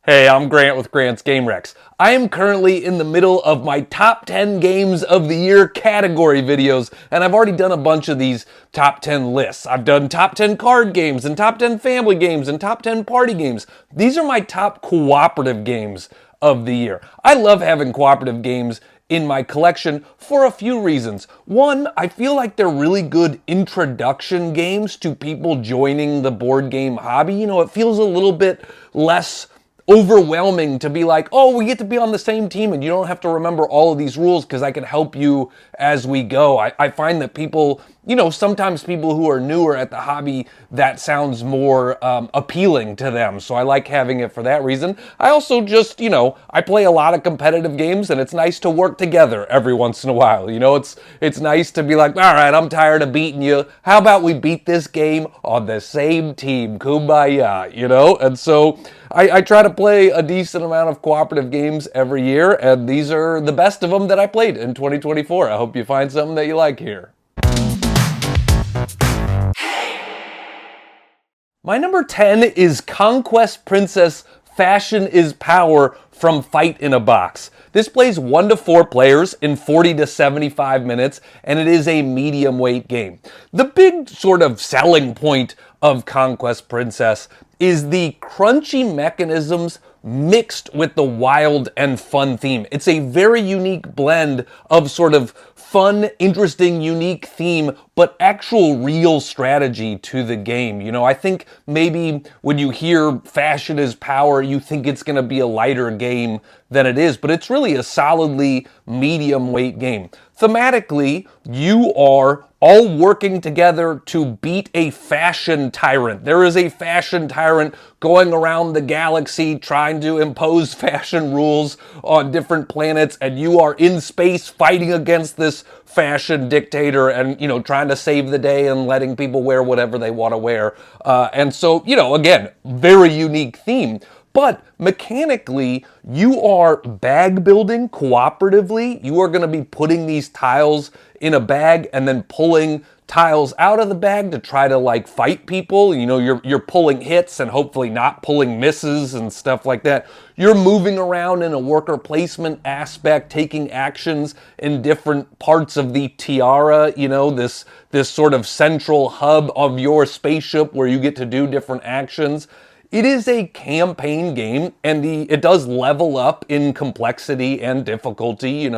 Hey, I'm Grant with Grant's Game Rex. I am currently in the middle of my top 10 games of the year category videos, and I've already done a bunch of these top 10 lists. I've done top 10 card games, and top 10 family games, and top 10 party games. These are my top cooperative games of the year. I love having cooperative games in my collection for a few reasons. One, I feel like they're really good introduction games to people joining the board game hobby. You know, it feels a little bit less overwhelming to be like, oh, we get to be on the same team and you don't have to remember all of these rules because I can help you as we go. I find that people, sometimes people who are newer at the hobby, that sounds more appealing to them. So I like having it for that reason. I also just, I play a lot of competitive games and it's nice to work together every once in a while. It's nice to be like, all right, I'm tired of beating you. How about we beat this game on the same team? Kumbaya, And so I try to play a decent amount of cooperative games every year, and these are the best of them that I played in 2024. I hope you find something that you like here. My number 10 is Conquest Princess Fashion is Power from Fight in a Box. This plays 1 to 4 players in 40 to 75 minutes, and it is a medium weight game. The big sort of selling point of Conquest Princess is the crunchy mechanisms mixed with the wild and fun theme. It's a very unique blend of sort of fun, interesting, unique theme, but actual real strategy to the game. I think maybe when you hear Fashion is Power, you think it's going to be a lighter game than it is, but it's really a solidly medium weight game. Thematically, you are all working together to beat a fashion tyrant. There is a fashion tyrant going around the galaxy trying to impose fashion rules on different planets, and you are in space fighting against this fashion dictator and, trying to save the day and letting people wear whatever they want to wear. And so, again, very unique theme. But mechanically, you are bag building cooperatively. You are going to be putting these tiles in a bag and then pulling tiles out of the bag to try to fight people. You're pulling hits and hopefully not pulling misses and stuff like that. You're moving around in a worker placement aspect, taking actions in different parts of the tiara, this sort of central hub of your spaceship where you get to do different actions. It is a campaign game, and it does level up in complexity and difficulty.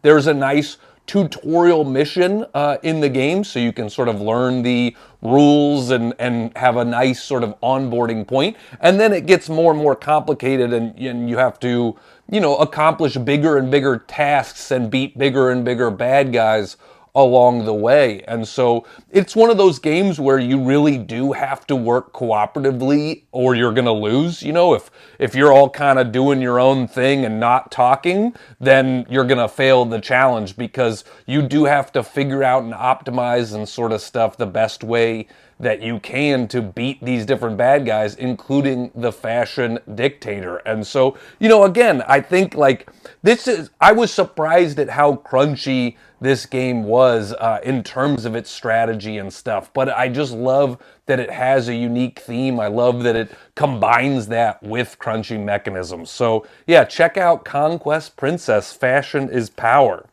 There's a nice tutorial mission in the game, so you can sort of learn the rules and have a nice sort of onboarding point. And then it gets more and more complicated, and you have to, accomplish bigger and bigger tasks and beat bigger and bigger bad guys along the way. And so it's one of those games where you really do have to work cooperatively or you're going to lose. If you're all kind of doing your own thing and not talking, then you're going to fail the challenge because you do have to figure out and optimize and sort of stuff the best way that you can to beat these different bad guys, including the fashion dictator. And so, again, I think I was surprised at how crunchy this game was in terms of its strategy and stuff. But I just love that it has a unique theme. I love that it combines that with crunchy mechanisms. So yeah, check out Conquest Princess Fashion is Power.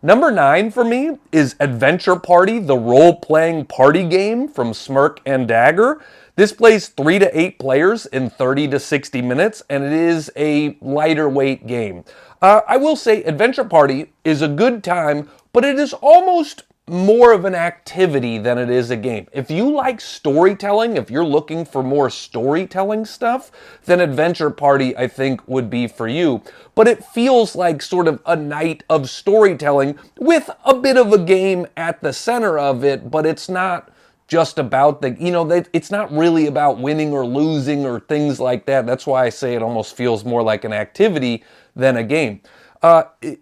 Number 9 for me is Adventure Party, the role-playing party game from Smirk and Dagger. This plays 3 to 8 players in 30 to 60 minutes, and it is a lighter weight game. I will say Adventure Party is a good time, but it is almost more of an activity than it is a game. If you like storytelling, if you're looking for more storytelling stuff, then Adventure Party, I think, would be for you. But it feels like sort of a night of storytelling with a bit of a game at the center of it, but it's not just about it's not really about winning or losing or things like that. That's why I say it almost feels more like an activity than a game.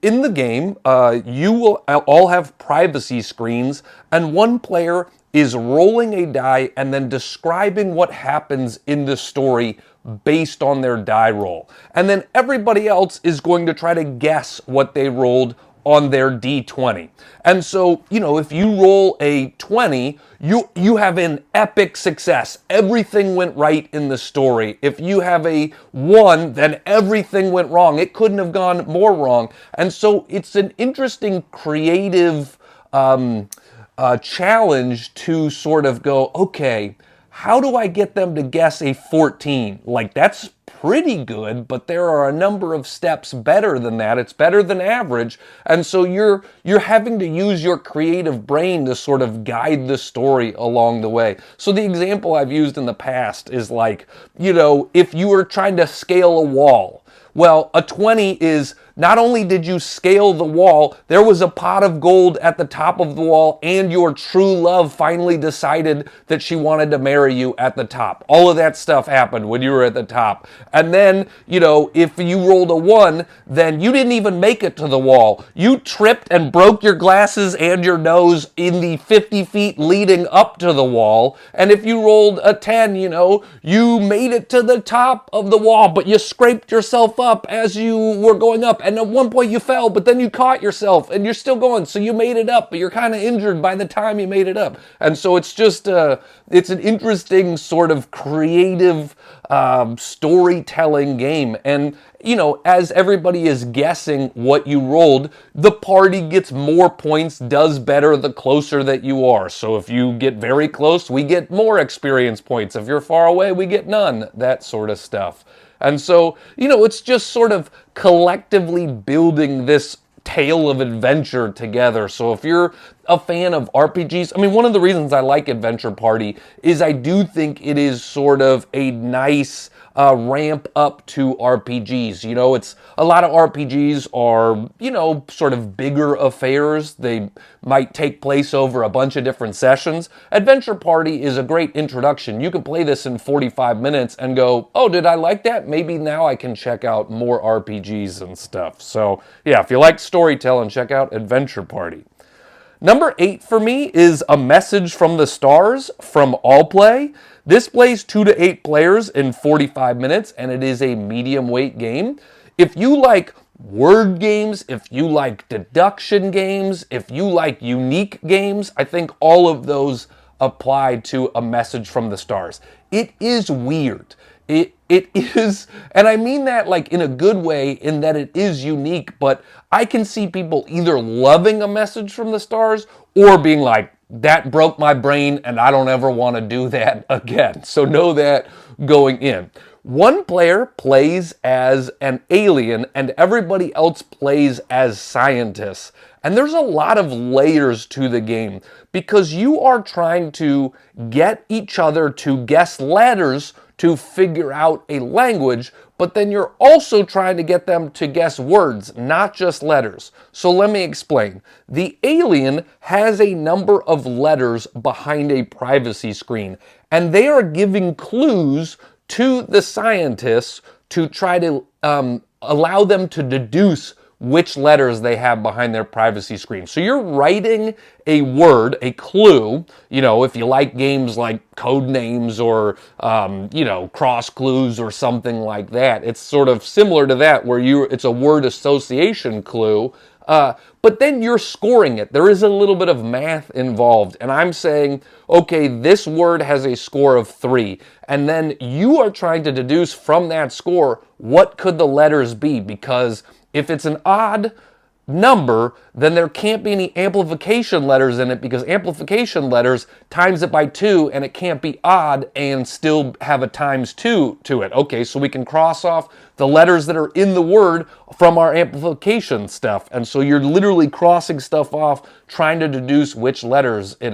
In the game, you will all have privacy screens, and one player is rolling a die and then describing what happens in the story based on their die roll. And then everybody else is going to try to guess what they rolled on their D20. And so, if you roll a 20, you have an epic success. Everything went right in the story. If you have a 1, then everything went wrong. It couldn't have gone more wrong. And so it's an interesting creative challenge to sort of go, okay, how do I get them to guess a 14? Like, that's pretty good, but there are a number of steps better than that. It's better than average. And so you're having to use your creative brain to sort of guide the story along the way. So the example I've used in the past is like, if you were trying to scale a wall, well, a 20 is not only did you scale the wall, there was a pot of gold at the top of the wall, and your true love finally decided that she wanted to marry you at the top. All of that stuff happened when you were at the top. And then, if you rolled a 1, then you didn't even make it to the wall. You tripped and broke your glasses and your nose in the 50 feet leading up to the wall. And if you rolled a 10, you made it to the top of the wall, but you scraped yourself up as you were going up. And at one point you fell, but then you caught yourself and you're still going. So you made it up, but you're kind of injured by the time you made it up. And so it's just, it's an interesting sort of creative storytelling game. And, as everybody is guessing what you rolled, the party gets more points, does better the closer that you are. So if you get very close, we get more experience points. If you're far away, we get none, that sort of stuff. And so, it's just sort of collectively building this tale of adventure together. So if you're a fan of RPGs, one of the reasons I like Adventure Party is I do think it is sort of a nice ramp up to RPGs. It's a lot of RPGs are, sort of bigger affairs. They might take place over a bunch of different sessions. Adventure Party is a great introduction. You can play this in 45 minutes and go, oh, did I like that? Maybe now I can check out more RPGs and stuff. So yeah, if you like storytelling, check out Adventure Party. Number 8 for me is A Message from the Stars from Allplay. This plays 2 to 8 players in 45 minutes, and it is a medium weight game. If you like word games, if you like deduction games, if you like unique games, I think all of those apply to A Message from the Stars. It is weird. It is, and I mean that like in a good way, in that it is unique, but I can see people either loving A Message from the Stars or being like, that broke my brain and I don't ever want to do that again. So know that going in. One player plays as an alien and everybody else plays as scientists. And there's a lot of layers to the game because you are trying to get each other to guess letters to figure out a language, but then you're also trying to get them to guess words, not just letters. So let me explain. The alien has a number of letters behind a privacy screen, and they are giving clues to the scientists to try to allow them to deduce which letters they have behind their privacy screen. So you're writing a word, a clue, if you like games like Codenames or, Cross Clues or something like that. It's sort of similar to that where it's a word association clue, but then you're scoring it. There is a little bit of math involved, and I'm saying, okay, this word has a score of 3, and then you are trying to deduce from that score, what could the letters be? Because if it's an odd number, then there can't be any amplification letters in it because amplification letters times it by 2 and it can't be odd and still have a times 2 to it. Okay, so we can cross off the letters that are in the word from our amplification stuff. And so you're literally crossing stuff off trying to deduce which letters it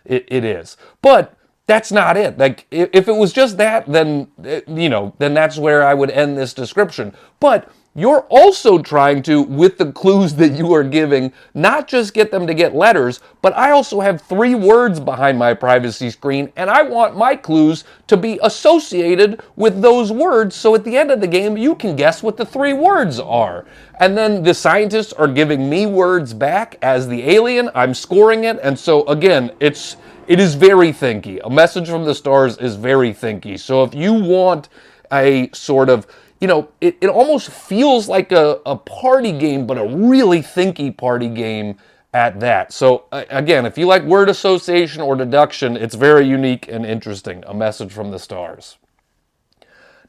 is. But that's not it. Like, if it was just that, then, then that's where I would end this description. But you're also trying to, with the clues that you are giving, not just get them to get letters, but I also have 3 words behind my privacy screen, and I want my clues to be associated with those words, so at the end of the game, you can guess what the 3 words are. And then the scientists are giving me words back as the alien, I'm scoring it, and so again, it is very thinky. A Message from the Stars is very thinky. So if you want a sort of it almost feels like a party game, but a really thinky party game at that. So again, if you like word association or deduction, it's very unique and interesting. A message from the stars.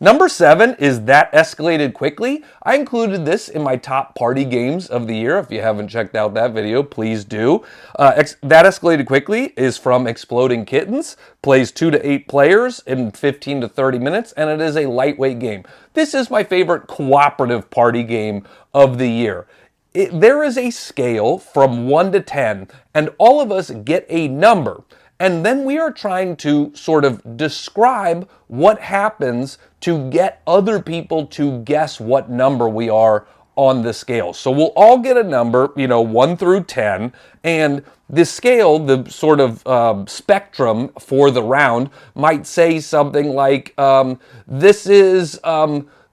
Number 7 is That Escalated Quickly. I included this in my top party games of the year. If you haven't checked out that video, please do. That Escalated Quickly is from Exploding Kittens, plays 2 to 8 players in 15 to 30 minutes, and it is a lightweight game. This is my favorite cooperative party game of the year. There is a scale from 1 to 10, and all of us get a number. And then we are trying to sort of describe what happens to get other people to guess what number we are on the scale. So we'll all get a number, 1 through 10, and the scale, the sort of spectrum for the round, might say something like, this is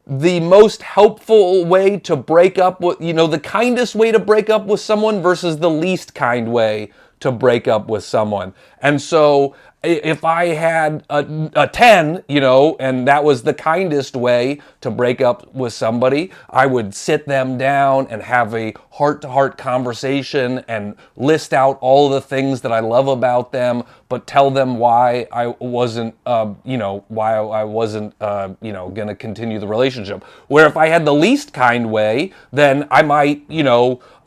the most helpful way to break up with, the kindest way to break up with someone versus the least kind way to break up with someone. And so if I had a 10, and that was the kindest way to break up with somebody, I would sit them down and have a heart-to-heart conversation and list out all the things that I love about them, but tell them why I wasn't, going to continue the relationship. Where if I had the least kind way, then I might,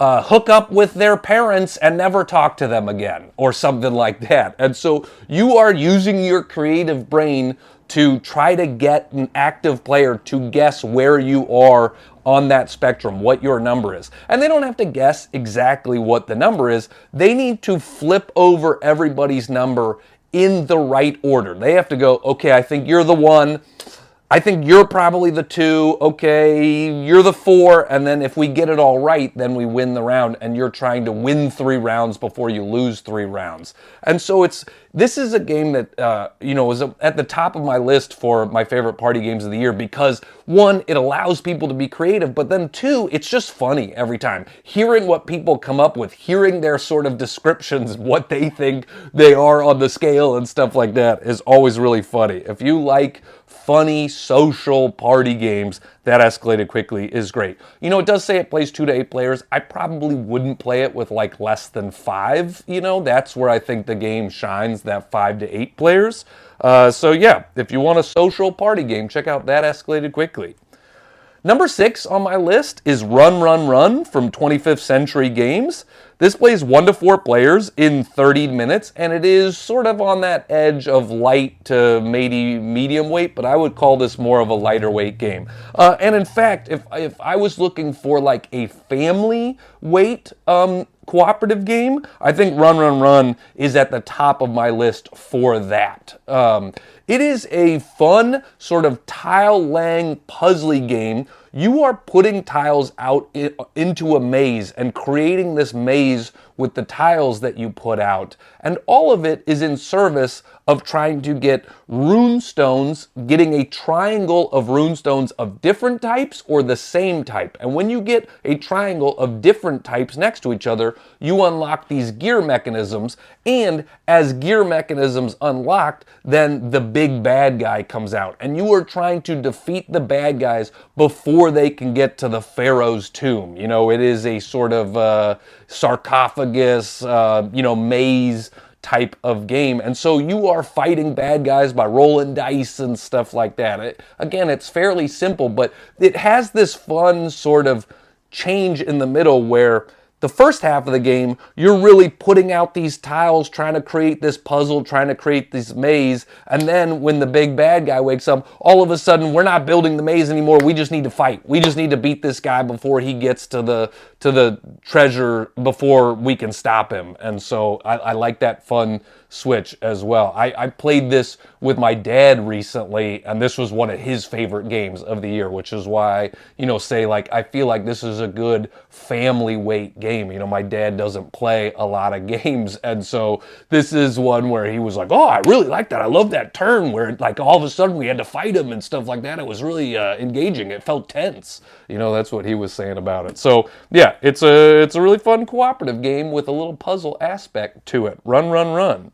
hook up with their parents and never talk to them again, or something like that. And so you are using your creative brain to try to get an active player to guess where you are on that spectrum, what your number is. And they don't have to guess exactly what the number is. They need to flip over everybody's number in the right order. They have to go, okay, I think you're the 1. I think you're probably the 2, okay, you're the 4, and then if we get it all right, then we win the round, and you're trying to win 3 rounds before you lose 3 rounds. And so this is a game that, is at the top of my list for my favorite party games of the year because, 1, it allows people to be creative, but then 2, it's just funny every time. Hearing what people come up with, hearing their sort of descriptions, what they think they are on the scale and stuff like that is always really funny. If you like funny social party games, That Escalated Quickly is great. It does say it plays 2 to 8 players. I probably wouldn't play it with like less than 5. That's where I think the game shines, that 5 to 8 players. So yeah, if you want a social party game, check out That Escalated Quickly. Number 6 on my list is Run, Run, Run from 25th Century Games. This plays 1 to 4 players in 30 minutes, and it is sort of on that edge of light to maybe medium weight, but I would call this more of a lighter weight game. And in fact, if I was looking for like a family weight cooperative game, I think Run, Run, Run is at the top of my list for that. It is a fun sort of tile-laying, puzzly game. You are putting tiles out into a maze and creating this maze with the tiles that you put out. And all of it is in service of trying to get rune stones, getting a triangle of rune stones of different types or the same type. And when you get a triangle of different types next to each other, you unlock these gear mechanisms. And as gear mechanisms unlocked, then the big bad guy comes out. And you are trying to defeat the bad guys before they can get to the pharaoh's tomb. It is a sort of sarcophagus, maze type of game. And so you are fighting bad guys by rolling dice and stuff like that. Again, it's fairly simple, but it has this fun sort of change in the middle where the first half of the game, you're really putting out these tiles, trying to create this puzzle, trying to create this maze. And then when the big bad guy wakes up, all of a sudden, we're not building the maze anymore. We just need to fight. We just need to beat this guy before he gets to the treasure before we can stop him. And so I like that fun switch as well. I played this with my dad recently, and this was one of his favorite games of the year, which is why, I feel like this is a good family weight game. My dad doesn't play a lot of games, and so this is one where he was like, oh, I really like that. I love that turn where all of a sudden we had to fight him and stuff like that. It was really engaging. It felt tense. That's what he was saying about it. So yeah, it's a really fun cooperative game with a little puzzle aspect to it. Run, run, run.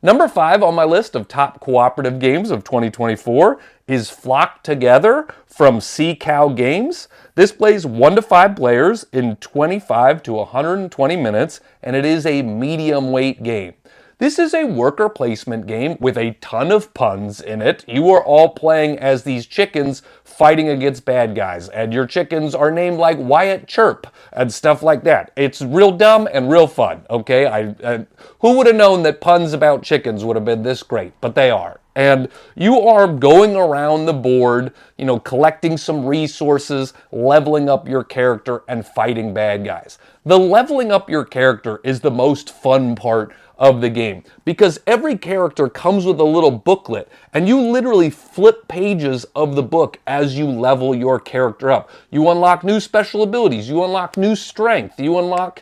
Number 5 on my list of top cooperative games of 2024 is Flock Together from Sea Cow Games. This plays 1 to 5 players in 25 to 120 minutes, and it is a medium weight game. This is a worker placement game with a ton of puns in it. You are all playing as these chickens fighting against bad guys, and your chickens are named like Wyatt Chirp and stuff like that. It's real dumb and real fun, okay? Who would have known that puns about chickens would have been this great? But they are. And you are going around the board, collecting some resources, leveling up your character, and fighting bad guys. The leveling up your character is the most fun part of the game because every character comes with a little booklet and you literally flip pages of the book as you level your character up. You unlock new special abilities, you unlock new strength, you unlock,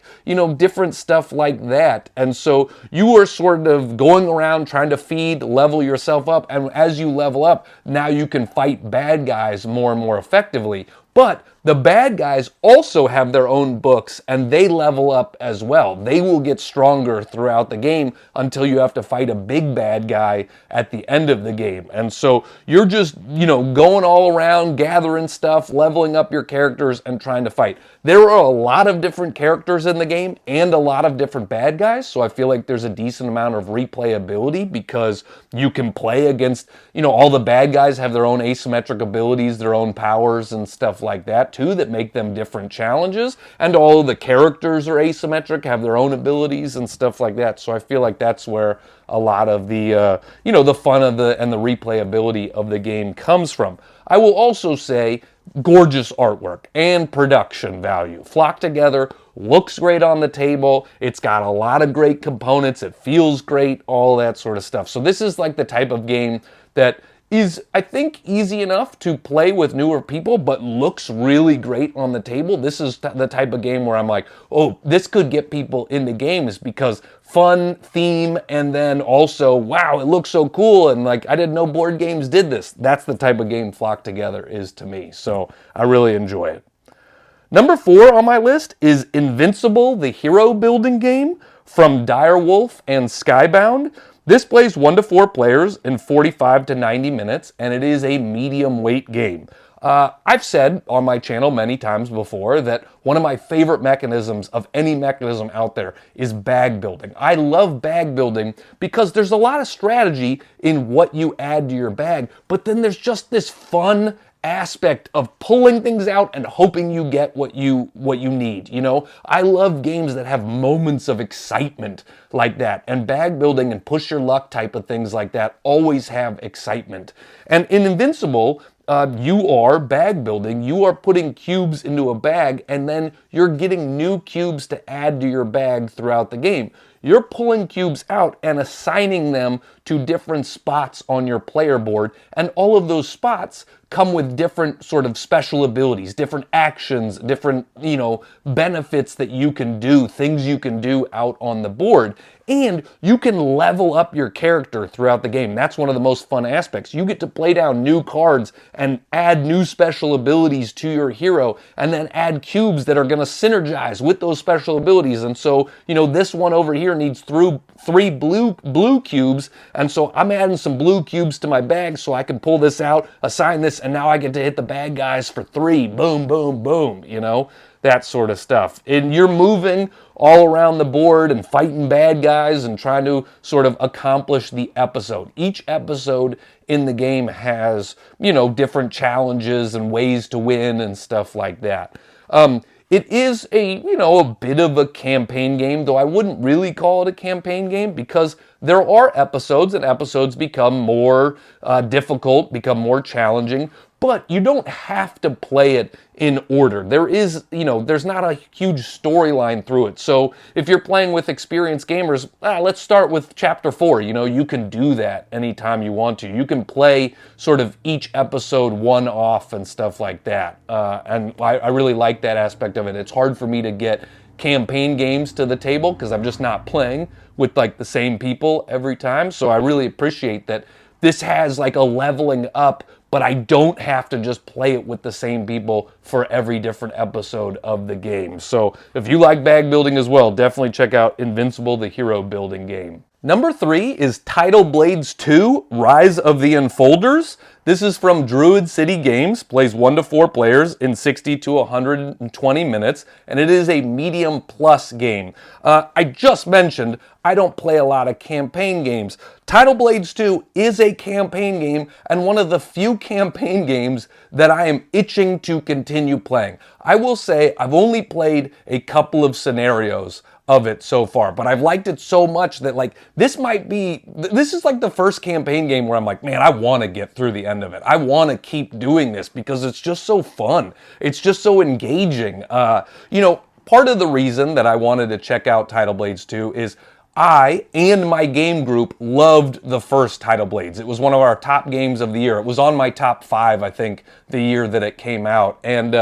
different stuff like that. And so you are sort of going around trying to level yourself up, and as you level up, now you can fight bad guys more and more effectively. But the bad guys also have their own books, and they level up as well. They will get stronger throughout the game until you have to fight a big bad guy at the end of the game. And so you're just, going all around, gathering stuff, leveling up your characters, and trying to fight. There are a lot of different characters in the game and a lot of different bad guys, so I feel like there's a decent amount of replayability because you can play against, all the bad guys have their own asymmetric abilities, their own powers and stuff like that too, that make them different challenges, and all of the characters are asymmetric, have their own abilities and stuff like that. So I feel like that's where a lot of the the fun of and the replayability of the game comes from. I will also say gorgeous artwork and production value. Flock Together looks great on the table. It's got a lot of great components. It feels great, all that sort of stuff. So this is like the type of game that is, I think, easy enough to play with newer people, but looks really great on the table. This is the type of game where I'm like, oh, this could get people into games because fun, theme, and then also, wow, it looks so cool, and like, I didn't know board games did this. That's the type of game Flock Together is to me, so I really enjoy it. Number 4 on my list is Invincible, the hero building game from Direwolf and Skybound. This plays 1 to 4 players in 45 to 90 minutes, and it is a medium weight game. I've said on my channel many times before that one of my favorite mechanisms of any mechanism out there is bag building. I love bag building because there's a lot of strategy in what you add to your bag, but then there's just this fun aspect of pulling things out and hoping you get what you need. I love games that have moments of excitement like that, and bag building and push your luck type of things like that always have excitement. And in Invincible, you are bag building, you are putting cubes into a bag, and then you're getting new cubes to add to your bag throughout the game. You're pulling cubes out and assigning them to different spots on your player board, and all of those spots come with different sort of special abilities, different actions, different, benefits that you can do, things you can do out on the board. And you can level up your character throughout the game. That's one of the most fun aspects. You get to play down new cards and add new special abilities to your hero, and then add cubes that are going to synergize with those special abilities. And so, this one over here needs 3 blue cubes, and so I'm adding some blue cubes to my bag so I can pull this out, assign this, and now I get to hit the bad guys for 3. Boom, boom, boom, that sort of stuff. And you're moving all around the board and fighting bad guys and trying to sort of accomplish the episode. Each episode in the game has, different challenges and ways to win and stuff like that. It is a bit of a campaign game, though I wouldn't really call it a campaign game because there are episodes, and episodes become more difficult, become more challenging, but you don't have to play it in order. There is, there's not a huge storyline through it. So if you're playing with experienced gamers, let's start with chapter 4. You can do that anytime you want to. You can play sort of each episode one-off and stuff like that. And I really like that aspect of it. It's hard for me to get campaign games to the table because I'm just not playing with like the same people every time. So I really appreciate that this has like a leveling up, but I don't have to just play it with the same people for every different episode of the game. So if you like bag building as well, definitely check out Invincible, the hero building game. Number 3 is Tidal Blades 2, Rise of the Enfolders. This is from Druid City Games, plays 1 to 4 players in 60 to 120 minutes, and it is a medium plus game. I just mentioned I don't play a lot of campaign games. Tidal Blades 2 is a campaign game, and one of the few campaign games that I am itching to continue playing. I will say I've only played a couple of scenarios of it so far, but I've liked it so much that like this is like the first campaign game where I'm like, man, I want to get through the end of it. I want to keep doing this because it's just so fun. It's just so engaging. Part of the reason that I wanted to check out Tidal Blades 2 is I and my game group loved the first Tidal Blades. It was one of our top games of the year. It was on my top 5, I think, the year that it came out. And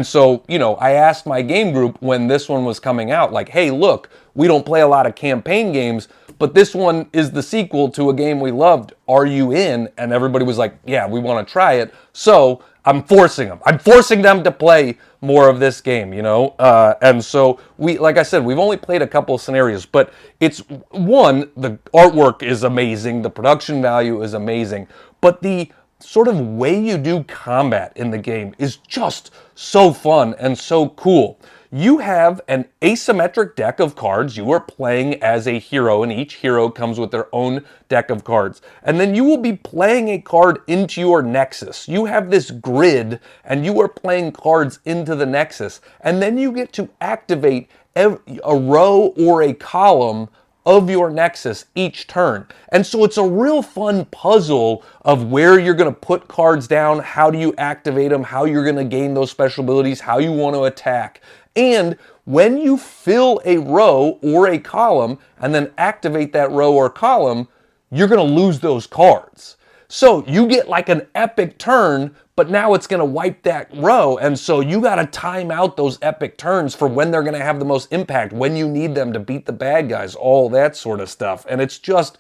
so, I asked my game group when this one was coming out, like, hey, look, we don't play a lot of campaign games, but this one is the sequel to a game we loved. Are you in? And everybody was like, yeah, we want to try it. So I'm forcing them. I'm forcing them to play more of this game, and so like I said, we've only played a couple of scenarios, but it's one, the artwork is amazing, the production value is amazing, but the sort of way you do combat in the game is just so fun and so cool. You have an asymmetric deck of cards. You are playing as a hero, and each hero comes with their own deck of cards. And then you will be playing a card into your nexus. You have this grid, and you are playing cards into the nexus. And then you get to activate a row or a column of your nexus each turn. And so it's a real fun puzzle of where you're going to put cards down, how do you activate them, how you're going to gain those special abilities, how you want to attack. And when you fill a row or a column and then activate that row or column, you're going to lose those cards. So you get like an epic turn, but now it's going to wipe that row. And so you got to time out those epic turns for when they're going to have the most impact, when you need them to beat the bad guys, all that sort of stuff. And it's just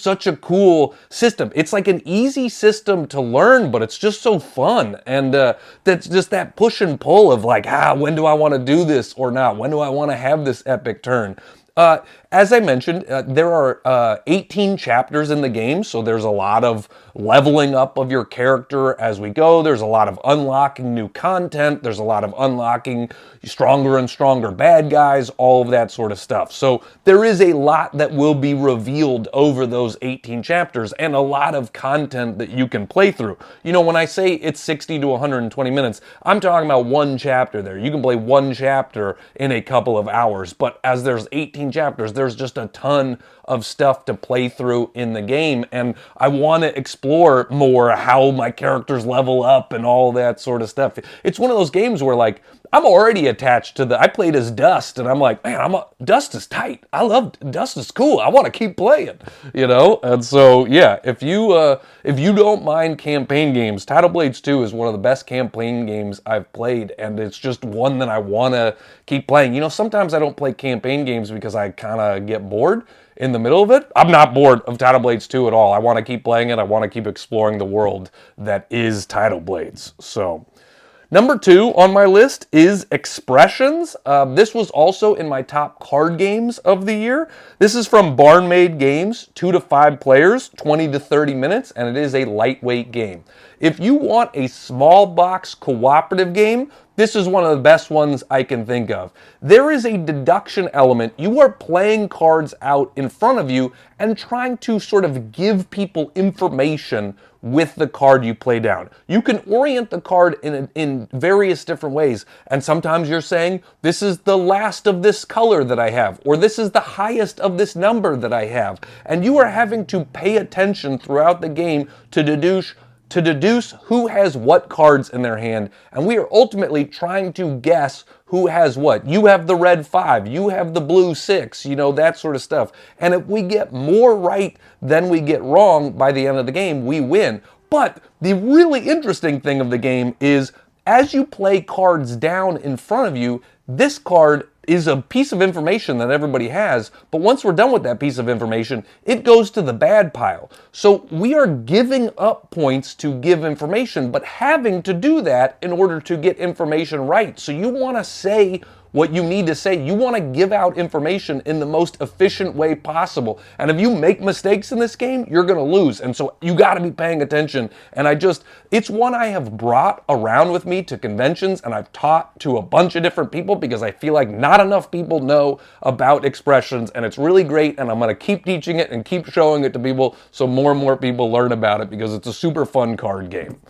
such a cool system. It's like an easy system to learn, but it's just so fun. And that's just that push and pull of like, when do I want to do this or not? When do I want to have this epic turn? As I mentioned, there are 18 chapters in the game, so there's a lot of leveling up of your character as we go. There's a lot of unlocking new content. There's a lot of unlocking stronger and stronger bad guys, all of that sort of stuff. So there is a lot that will be revealed over those 18 chapters and a lot of content that you can play through. When I say it's 60 to 120 minutes, I'm talking about one chapter there. You can play one chapter in a couple of hours, but as there's 18 chapters, there's just a ton of stuff to play through in the game, and I want to explore more how my characters level up and all that sort of stuff. It's one of those games where like I'm already attached to I played as Dust, and I'm like, man, Dust is tight. I love Dust is cool. I want to keep playing, And so yeah, if you don't mind campaign games, Tidal Blades 2 is one of the best campaign games I've played, and it's just one that I want to keep playing. Sometimes I don't play campaign games because I kind of get bored in the middle of it. I'm not bored of Tidal Blades 2 at all. I want to keep playing it. I want to keep exploring the world that is Tidal Blades. So number 2 on my list is Expressions. This was also in my top card games of the year. This is from Barnmade Games, 2 to 5 players, 20 to 30 minutes, and it is a lightweight game. If you want a small box cooperative game, this is one of the best ones I can think of. There is a deduction element. You are playing cards out in front of you and trying to sort of give people information with the card you play down. You can orient the card in various different ways, and sometimes you're saying, this is the last of this color that I have, or this is the highest of this number that I have, and you are having to pay attention throughout the game to deduce who has what cards in their hand, and we are ultimately trying to guess who has what. You have the red 5, you have the blue 6, that sort of stuff. And if we get more right than we get wrong by the end of the game, we win. But the really interesting thing of the game is, as you play cards down in front of you, this card is a piece of information that everybody has, but once we're done with that piece of information, it goes to the bad pile. So we are giving up points to give information, but having to do that in order to get information right. So you want to say what you need to say. You want to give out information in the most efficient way possible. And if you make mistakes in this game, you're going to lose. And so you got to be paying attention. And it's one I have brought around with me to conventions, and I've taught to a bunch of different people because I feel like not enough people know about expressions, and it's really great, and I'm going to keep teaching it and keep showing it to people so more and more people learn about it because it's a super fun card game.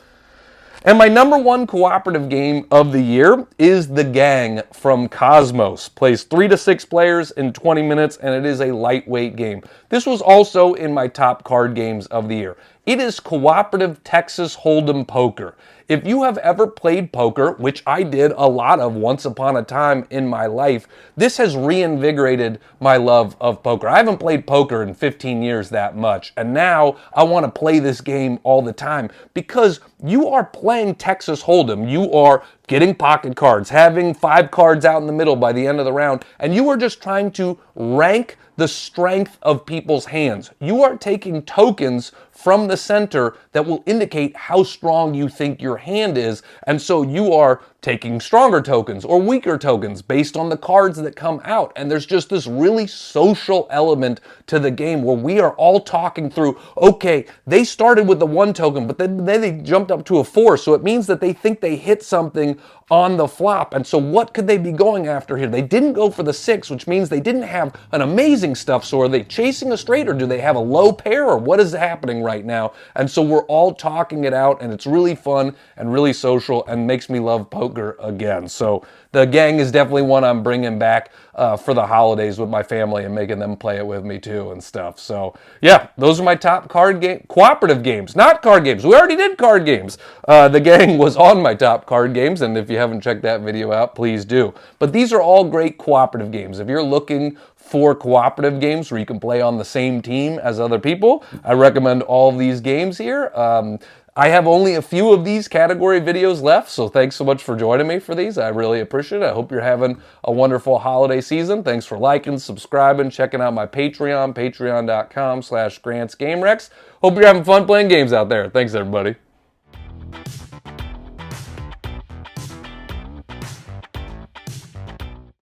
And my number one cooperative game of the year is The Gang from Cosmos. Plays 3 to 6 players in 20 minutes, and it is a lightweight game. This was also in my top card games of the year. It is cooperative Texas Hold'em poker. If you have ever played poker, which I did a lot of once upon a time in my life, this has reinvigorated my love of poker. I haven't played poker in 15 years that much, and now I want to play this game all the time because you are playing Texas Hold'em. You are getting pocket cards, having 5 cards out in the middle by the end of the round, and you are just trying to rank the strength of people's hands. You are taking tokens from the center that will indicate how strong you think your hand is, and so you are taking stronger tokens or weaker tokens based on the cards that come out. And there's just this really social element to the game where we are all talking through, okay, they started with the 1 token, but then they jumped up to a 4, so it means that they think they hit something on the flop. And so what could they be going after here? They didn't go for the 6, which means they didn't have an amazing stuff. So are they chasing a straight, or do they have a low pair, or what is happening right now? And so we're all talking it out, and it's really fun and really social and makes me love poker again. So The Gang is definitely one I'm bringing back for the holidays with my family and making them play it with me too and stuff. So yeah, those are my top cooperative games, not card games. We already did card games. The Gang was on my top card games, and if you haven't checked that video out, please do. But these are all great cooperative games. If you're looking for cooperative games where you can play on the same team as other people, I recommend all of these games here. I have only a few of these category videos left, so thanks so much for joining me for these. I really appreciate it. I hope you're having a wonderful holiday season. Thanks for liking, subscribing, checking out my Patreon, patreon.com/GrantsGameRex. Hope you're having fun playing games out there. Thanks, everybody.